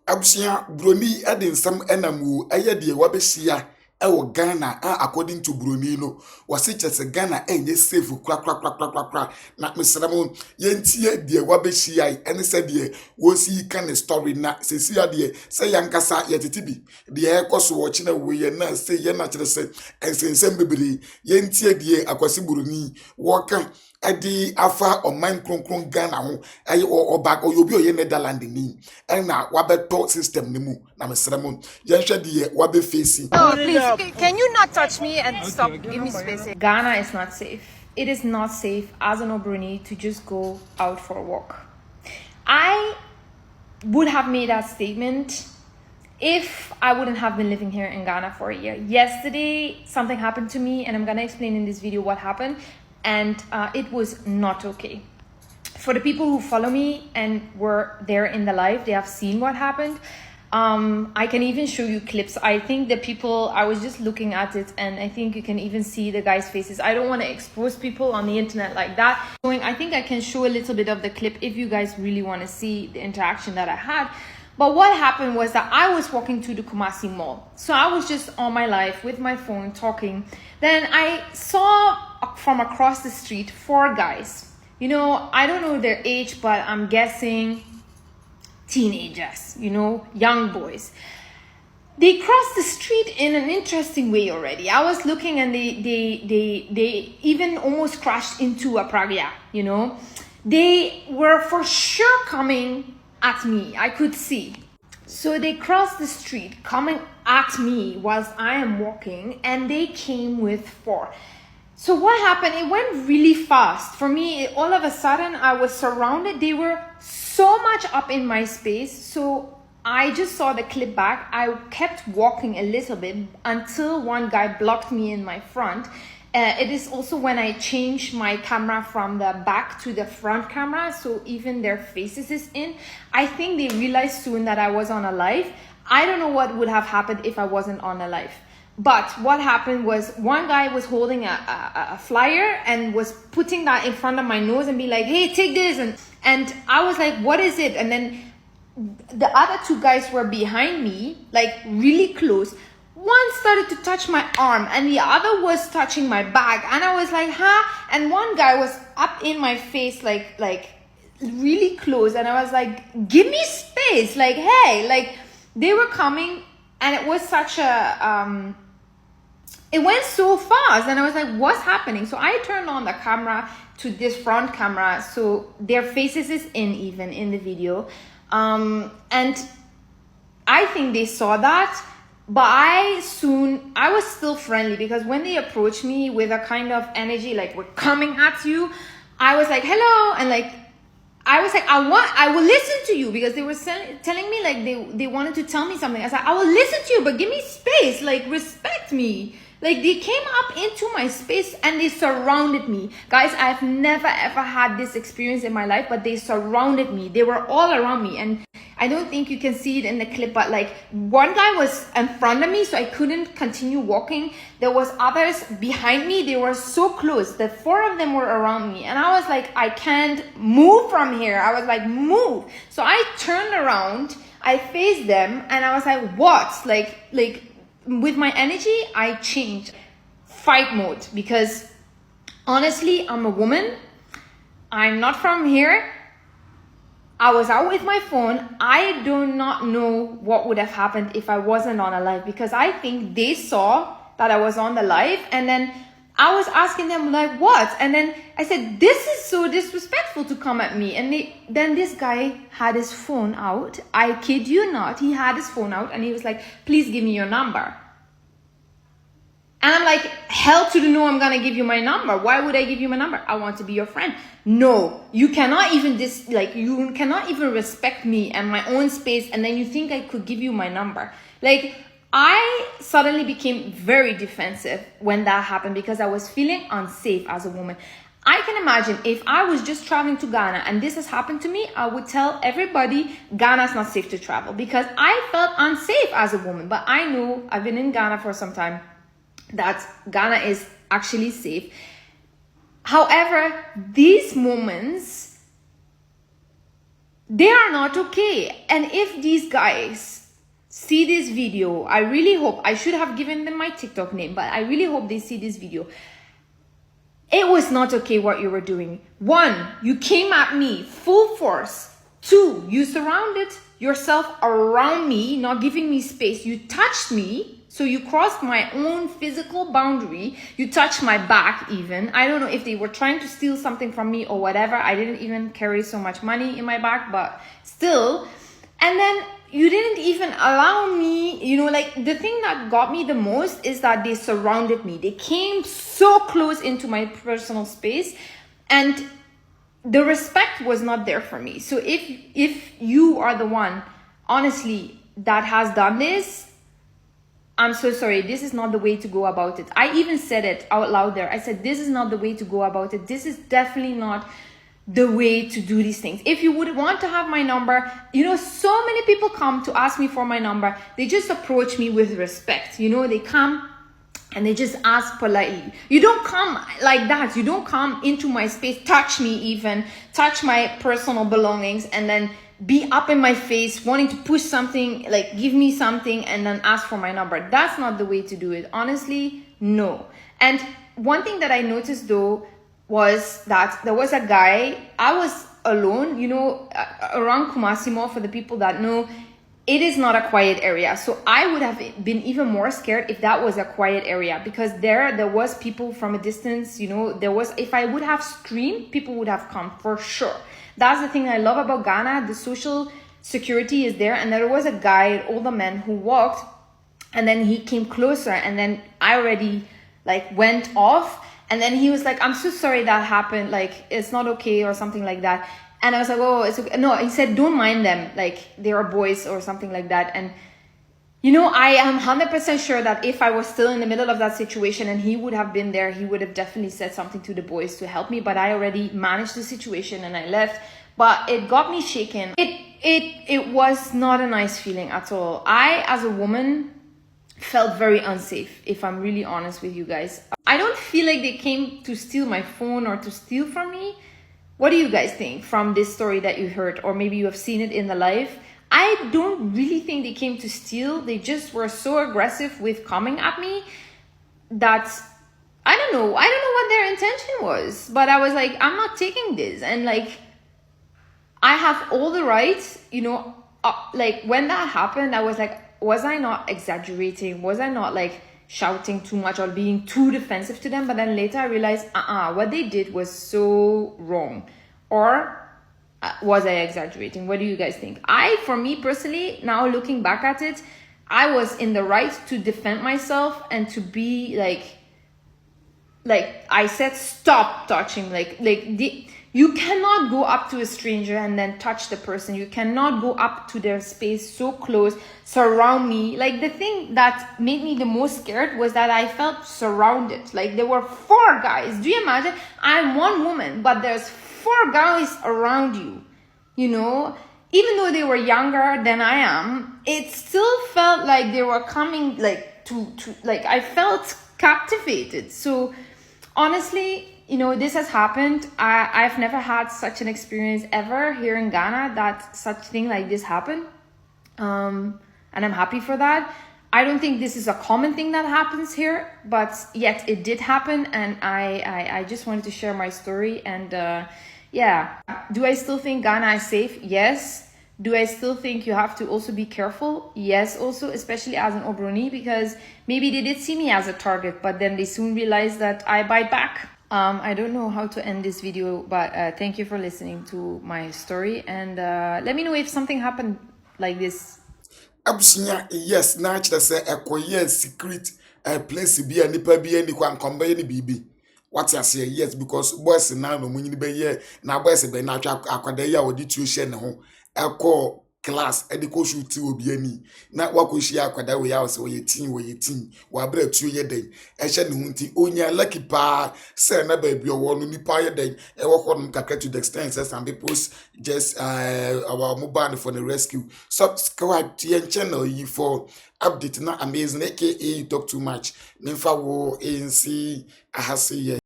Abusia Broni nsam enamu eye de wabehia ewo Ghana according to Broni no wase chese Ghana enye safe kra na mesramo yentie de wabehia ene se de wosi kan story na sesia de se yankasa yetetibi de ekoso wo china we ye na se ye na kire se ensensem bebere yentie de akwase Broni wo kan edi afa oman kronkron Ghana ho ayi oba oyobi oye Netherlands ni ena wabeto system ni mu na mesremo yenhwe de wabe facing. Oh, please, can you not touch me and stop? Give me space. Ghana is not safe. It is not safe as an Obroni to just go out for a walk. I would have made that statement if I wouldn't have been living here in Ghana for a year. Yesterday, something happened to me, and I'm gonna explain in this video what happened, and it was not okay. For the people who follow me and were there in the live, they have seen what happened. I can even show you clips. I think the people, I was just looking at it, and I think you can even see the guys' faces. I don't want to expose people on the internet like that. I think I can show a little bit of the clip if you guys really want to see the interaction that I had. But what happened was that I was walking to the Kumasi mall. So I was just on my live with my phone talking. Then I saw from across the street 4 guys. You know, I don't know their age, but I'm guessing teenagers, you know, young boys. They crossed the street in an interesting way already. I was looking and they even almost crashed into a pragya, you know. They were for sure coming at me. I could see. So they crossed the street coming at me whilst I am walking, and they came with 4. So what happened? It went really fast. For me, all of a sudden, I was surrounded. They were so much up in my space. So I just saw the clip back. I kept walking a little bit until one guy blocked me in my front. It is also when I changed my camera from the back to the front camera. So even their faces is in. I think they realized soon that I was on a live. I don't know what would have happened if I wasn't on a live. But what happened was one guy was holding a flyer and was putting that in front of my nose and be like, hey, take this. And I was like, what is it? And then the other 2 guys were behind me, like really close. One started to touch my arm and the other was touching my back. And I was like, huh? And one guy was up in my face, like really close. And I was like, give me space. Like, hey, like they were coming, and it was such a, it went so fast, and I was like, what's happening? So I turned on the camera to this front camera, so their faces is even in the video. And I think they saw that, but I was still friendly, because when they approached me with a kind of energy, like we're coming at you, I was like, hello, and like, I was like, I will listen to you, because they were telling me like they wanted to tell me something. I said, I will listen to you, but give me space, like respect me. Like they came up into my space and they surrounded me. Guys, I've never ever had this experience in my life, but they surrounded me. They were all around me, and I don't think you can see it in the clip, but like one guy was in front of me, so I couldn't continue walking. There was others behind me. They were so close. The 4 of them were around me, and I was like, I can't move from here. I was like, move. So I turned around, I faced them, and I was like, what? Like with my energy, I changed fight mode, because honestly, I'm a woman. I'm not from here. I was out with my phone. I do not know what would have happened if I wasn't on a live, because I think they saw that I was on the live, and then I was asking them like, what? And then I said, this is so disrespectful to come at me. And then this guy had his phone out. I kid you not. He had his phone out and he was like, please give me your number. And I'm like, hell to the no, I'm going to give you my number. Why would I give you my number? I want to be your friend. No, you cannot even you cannot even respect me and my own space. And then you think I could give you my number. Like, I suddenly became very defensive when that happened, because I was feeling unsafe as a woman. I can imagine if I was just traveling to Ghana and this has happened to me, I would tell everybody Ghana's not safe to travel, because I felt unsafe as a woman. But I know, I've been in Ghana for some time, that Ghana is actually safe. However, these moments they are not okay. And if these guys see this video, I really hope, I should have given them my TikTok name, but I really hope they see this video. It was not okay what you were doing. 1, you came at me full force. 2, you surrounded yourself around me, not giving me space. You touched me, so you crossed my own physical boundary. You touched my back even. I don't know if they were trying to steal something from me or whatever. I didn't even carry so much money in my back, but still. And then you didn't even allow me, like the thing that got me the most is that they surrounded me. They came so close into my personal space, and the respect was not there for me. So if you are the one, honestly, that has done this, I'm so sorry. This is not the way to go about it. I even said it out loud there. I said, this is not the way to go about it. This is definitely not the way to do these things. If you would want to have my number, so many people come to ask me for my number. They just approach me with respect. They come and they just ask politely. You don't come like that. You don't come into my space, touch me even, touch my personal belongings, and then be up in my face, wanting to push something, like give me something, and then ask for my number. That's not the way to do it. Honestly, no. And one thing that I noticed though was that there was a guy, I was alone, around Kumasi Mall. For the people that know, it is not a quiet area. So I would have been even more scared if that was a quiet area, because there was people from a distance, if I would have screamed, people would have come for sure. That's the thing I love about Ghana. The social security is there. And there was a guy, an older man, who walked, and then he came closer, and then I already went off. And then he was like, I'm so sorry that happened. It's not okay or something like that. And I was like, oh, it's okay. No, he said, don't mind them. They are boys or something like that. And, I am 100% sure that if I was still in the middle of that situation and he would have been there, he would have definitely said something to the boys to help me. But I already managed the situation and I left. But it got me shaken. It was not a nice feeling at all. I, as a woman, felt very unsafe, if I'm really honest with you guys. I don't feel like they came to steal my phone or to steal from me. What do you guys think from this story that you heard, or maybe you have seen it in the live? I don't really think they came to steal. They just were so aggressive with coming at me that I don't know what their intention was, but I was like, I'm not taking this. And I have all the rights, when that happened, I was like, was I not exaggerating? Was I not shouting too much or being too defensive to them? But then later I realized, what they did was so wrong. Or was I exaggerating? What do you guys think? For me personally, now looking back at it, I was in the right to defend myself and to be I said, stop touching. You cannot go up to a stranger and then touch the person. You cannot go up to their space so close, surround me. The thing that made me the most scared was that I felt surrounded. There were 4 guys. Do you imagine? I'm one woman, but there's 4 guys around you. Even though they were younger than I am, it still felt like they were coming I felt captivated. So honestly, this has happened. I've never had such an experience ever here in Ghana that such thing like this happened. And I'm happy for that. I don't think this is a common thing that happens here, but yet it did happen. And I just wanted to share my story. And yeah, do I still think Ghana is safe? Yes. Do I still think you have to also be careful? Yes, also, especially as an Obroni, because maybe they did see me as a target, but then they soon realized that I bite back. I don't know how to end this video, but thank you for listening to my story, and let me know if something happened like this. Absunya, yes, natural say a secret place be a nipa be any kwan kombe ni bibi. What I say, yes, because boys now no munyi be ye na boys be na atwa akwada ya odi tuition ne ho. Eko class ediko shoot obi ani na wakohia akwada we ya so we teen wa bra tuo ye den e hye ne hunti onya lucky pa say na ba bi owo no nipa ye den e wo kọ kakra to the extent say some people just our mobile for the rescue. Subscribe to your channel you for update na amazing aka you talk too much. Memfa wo ANC ahase